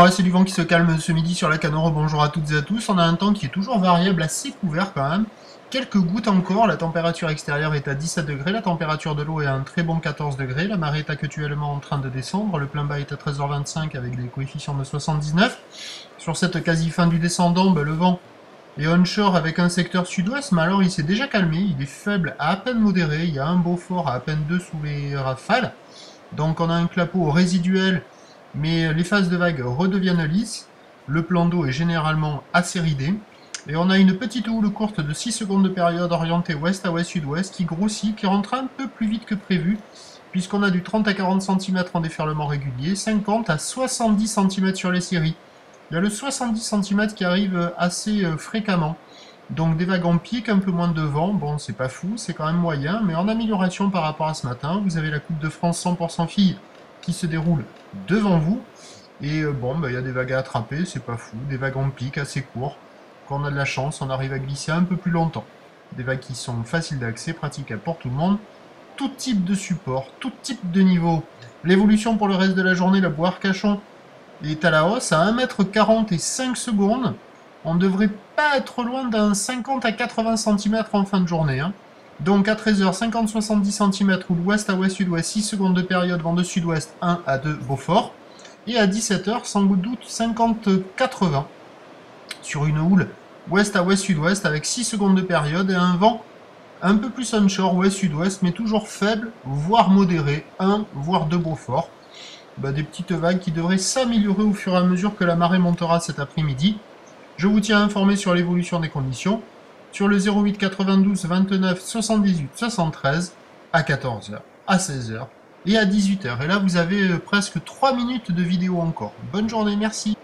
Ouais, c'est du vent qui se calme ce midi sur la Canore. Bonjour à toutes et à tous. On a un temps qui est toujours variable, assez couvert quand même. Quelques gouttes encore. La température extérieure est à 17 degrés. La température de l'eau est à un très bon 14 degrés. La marée est actuellement en train de descendre. Le plein bas est à 13h25 avec des coefficients de 79. Sur cette quasi-fin du descendant, le vent est onshore avec un secteur sud-ouest, mais alors il s'est déjà calmé. Il est faible à peine modéré. Il y a un Beaufort à peine 2 sous les rafales. Donc on a un clapot résiduel, mais les phases de vague redeviennent lisses. Le plan d'eau est généralement assez ridé. Et on a une petite houle courte de 6 secondes de période orientée ouest à ouest-sud-ouest qui grossit, qui rentre un peu plus vite que prévu, puisqu'on a du 30 à 40 cm en déferlement régulier, 50 à 70 cm sur les séries. Il y a le 70 cm qui arrive assez fréquemment. Donc des vagues en pic, un peu moins de vent, bon c'est pas fou, c'est quand même moyen, mais en amélioration par rapport à ce matin. Vous avez la Coupe de France 100% filles qui se déroule devant vous, et il y a des vagues à attraper, c'est pas fou, des vagues en pic assez courts. Quand on a de la chance, on arrive à glisser un peu plus longtemps. Des vagues qui sont faciles d'accès, praticables pour tout le monde, tout type de support, tout type de niveau. L'évolution pour le reste de la journée, la Bois-Arcachon est à la hausse à 1,40 m et 5 secondes. On ne devrait pas être loin d'un 50 à 80 cm en fin de journée. Donc à 13h, 50-70 cm, ou l'ouest à ouest-sud-ouest, 6 secondes de période, vent de sud-ouest 1 à 2 Beaufort. Et à 17h, sans doute 50-80 sur une houle ouest à ouest-sud-ouest avec 6 secondes de période et un vent un peu plus onshore ouest-sud-ouest, mais toujours faible, voire modéré, 1 voire 2 Beaufort. Des petites vagues qui devraient s'améliorer au fur et à mesure que la marée montera cet après-midi. Je vous tiens informé sur l'évolution des conditions sur le 08 92 29 78 73 à 14h, à 16h et à 18h. Et là, vous avez presque 3 minutes de vidéo encore. Bonne journée, merci.